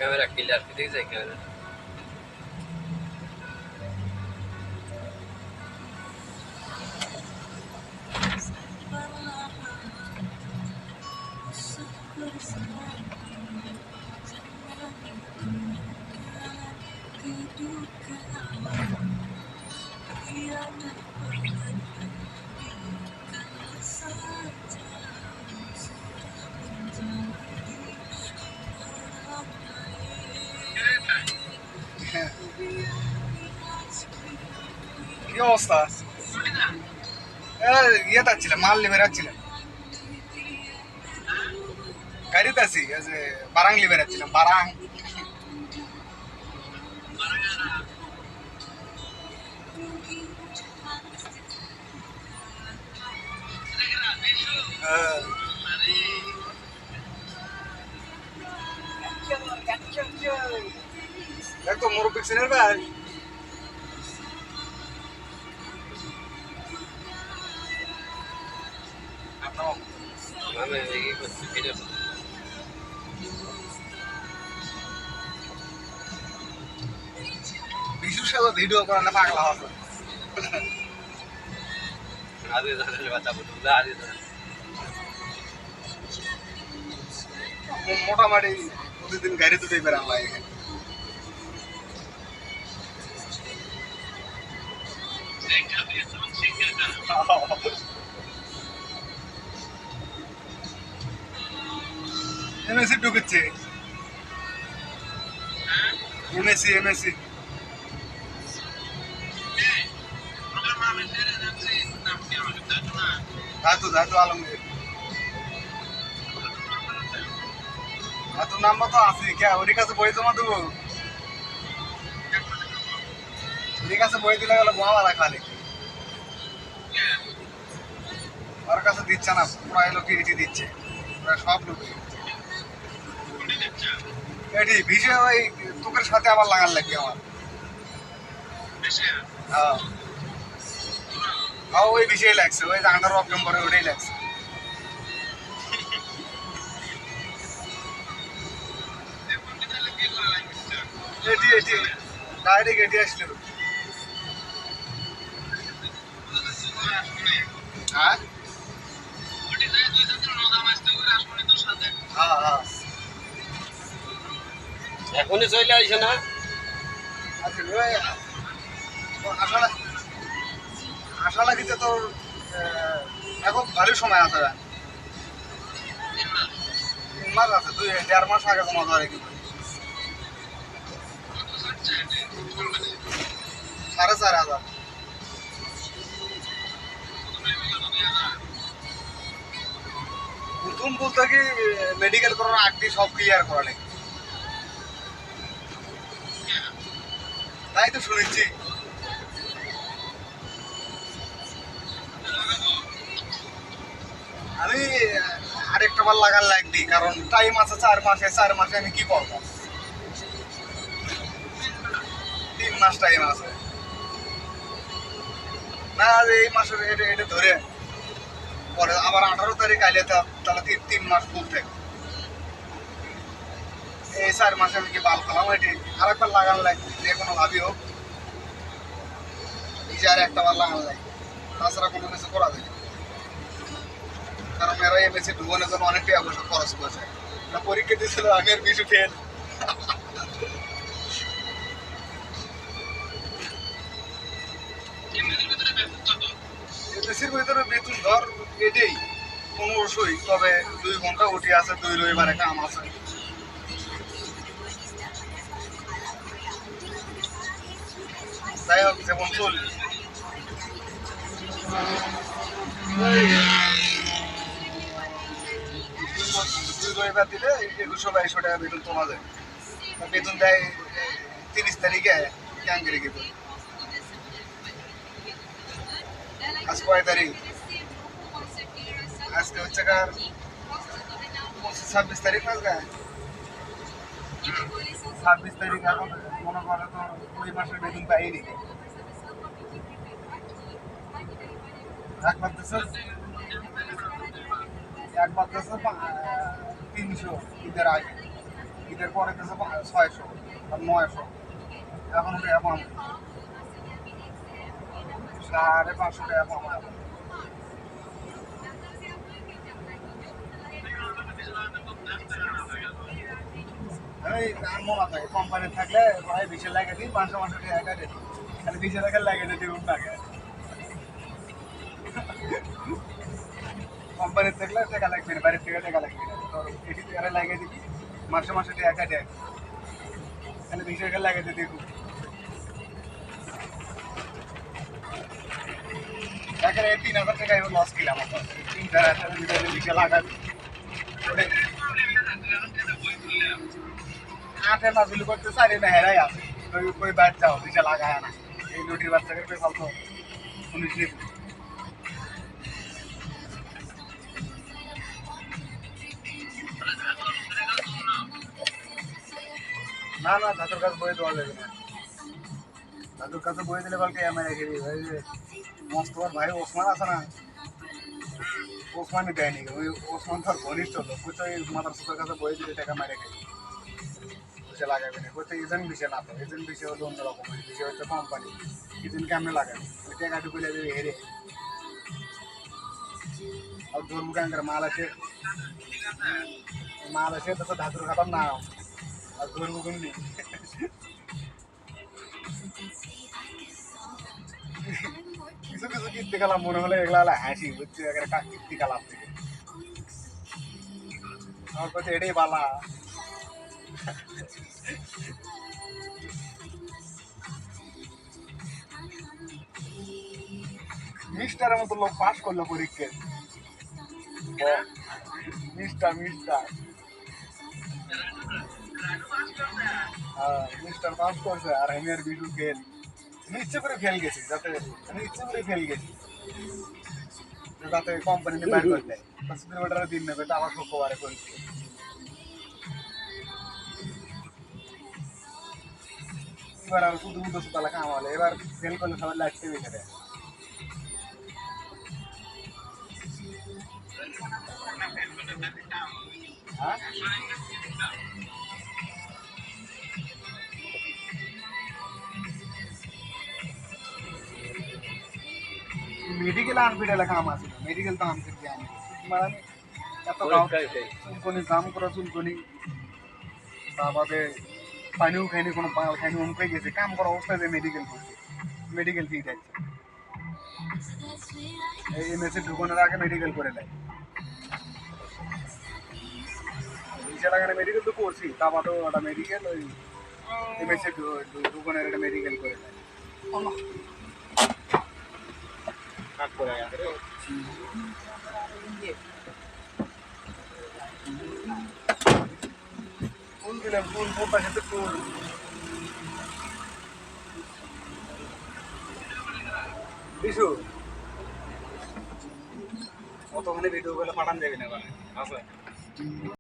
Camera clear কি দেখে যায় ক্যামেরা কি অবস্থা? ইয়ে যাচ্ছিলাম, মাল লিবে যাচ্ছিলাম, গাড়িতে আছি, বারাং লিবে যাচ্ছিলাম, বারাং। দেখো মুরব্বী সিনের ভাই, আমি এই করছি ভিডিও বিশুর সাথে ভিডিও করে না পাগলা হবে। আগে জানালে বাচ্চা বলতো আগে মোটামুটি প্রতিদিন গাড়ি দুটোই বেরাম লাগে। এমএসি ঢুকেছে, এমএসি ধাতু আলমগীর, ধাতুর নাম্বার তো আছে, কে ওর কাছে বই জমা দেবো, ওর কাছে বই দিলে গেলে বোমা রাখা লিখি, ওর কাছে দিচ্ছে না, প্রায় লোক এটি দিচ্ছে, প্রায় সব লোক এটি ভিজে। ওই তোকের সাথে আবার লাগান লাগবে আমার। হ্যাঁ ওই বিষয় লাগছে, ওই আন্ডার অফ করে ওটাই লাগছে। এটি ডাইরেক্ট এটি আসলো। হ্যাঁ হ্যাঁ হ্যাঁ এখনই চলে আইসে না আশা লাগিতে তোর এখন ভালো সময় আছে, 3 মাস আছে, 1.5 মাস আগে জমা দেওয়ার কিন্তু 4,500। প্রথম বলতে কি মেডিকেল করার আগে সব ক্লিয়ার করা নেই, তাই তো শুনেছি। আমি আরেকটা বার লাগান লাগবে, কারণ টাইম আছে 4 মাসে, 4 মাসে আমি কি করবো, 3 মাস টাইম আছে না। এই মাসের এটা ধরে পরে আবার 18 তারিখ আইলে তাহলে 3 মাস ফুল থাকে। এই 4 মাসে আমি কি বাল খেলাম, এটি আরেকবার লাগান লাগবে, যে কোনো ভাবি হোক আর একটা বার লাগান লাগবে, তাছাড়া কোনো কিছু করা যায় না। কারণ এরা এমএসি ঢুকানোর জন্য অনেক টাকা পয়সা খরচ করেছে, পরীক্ষা দিয়েছিল আগের কিছু ফেল। এমএসির ভিতরে বেতন ধর এটাই 1500, তবে 2 ঘন্টা ওটি আছে, 2 রবিবারে কাম আছে। যাই হোক যেমন চলবে, 2 রবিবার দিলে 2100-2200 টাকা বেতন তোলা যায়। বেতন দেয় 30 তারিখে ক্যাঙ্গেরে গেবে। আজ কয় তারিখ? আজকে হচ্ছে কার 26 তারিখ না, 26 তারিখ। এখন মনে করে তো ওই মাসের বেতন পাইনি, একবার দেশে 300 ঈদের আগে। ঈদের পরে দিয়েছে 600 আর 900, এখন ওটা এখন 550 টাকা কম হয়। এই আর মনে থাকে কোম্পানি থাকলে ভাই 20 লাগে দিই 500 টাকা দিই, খালি 20 টাকা লাগে দিই টাকা। কোম্পানির থাকলে টাকা লাগবে না, বাড়ির থেকে টাকা লাগবে না, তোর এটি টাকা লাগিয়ে দিবি মাসে মাসে টাকা দেয়, খালি 20 টাকা লাগিয়ে দিই দেখুন। এখানে 3000 টাকা লস কিলাম আমার, 3000 টাকা লাগাবি আটে মাসুলি করতে চারি না হেরাই আছে, কই বাদ যাও দিশা লাগায় না, এই লুটির বাচ্চাকে কই ফালতো 19 না না ধাতুর কাছে বয়ে দেওয়া যাবে না, ধাতুর কাছে বয়ে দিলে বলকে আমি রেখে দিই ভাই। মস্তফার ভাই ওসমান আছে না, ওসমানই দেয়নি, ওই ওসমান তোর ঘনিষ্ঠ লোক, বুঝছো এই মাদ্রাসার কাছে বয়ে দিলে টাকা মারে খাই সে লাগাবে না, বলছে এজেন্ট বিষয় না, তো এজেন্ট বিষয় হলো অন্যরকম, বিষয় হচ্ছে কোম্পানি, এজেন্ট কেমনে লাগাবে ওই টাকা ঢুকে যাবে হেরে। আর ধর্মু কাঙ্কের মাল আসে তো ধাতুর খাতার না, আর ধর্মু গুন্ডি কিছু কিছু কীর্তি কালাম মনে হলে এগুলা হাসি, বুঝছি একটা কীর্তি কালাম থেকে আমার কাছে এটাই বালা। মিস্টারের মতো লোক পাস করলো পরীক্ষায়, মিস্টার মিস্টার মিস্টার পাস করছে আর আমি আর বিটু ফেল, আমি ইচ্ছে করে ফেল গেছি, যাতে আমি ইচ্ছে করে ফেল গেছি যাতে কোম্পানিতে বাইর করে দেয়, 5 কিলোমিটারের দিন নেবে, এটা আমার শুক্রবারে পরীক্ষা, এবার আর শুধু উদ্দেশ্য তালা কামালে, এবার ফেল করলে সবাই লাইটকে বেঁচে দেয়। হ্যাঁ মেডিকেল আনপিটালে কাম আছে, মেডিকেল তো আনতে দিয়ে আমি মানে এত চুলকনি কাম করা চুলকনি, তারপরে পানিও খাইনি, কোনো খাইনি অমুকে গেছে, কাম করা অবস্থায় যে মেডিকেল করছে, মেডিকেল ফি যাচ্ছে, এই এমএসএ ঢুকানোর আগে মেডিকেল করে নেয়, 20 টাকার মেডিকেল তো করছি, তারপর ওটা মেডিকেল ওই এমএসএ ঢুকানোর একটা মেডিকেল করে নেয়। ফুল দিলাম, ফুল পোতার সাথে ফুল বিশু অতখানি ভিডিও করে পাঠান যাবে না, আচ্ছা।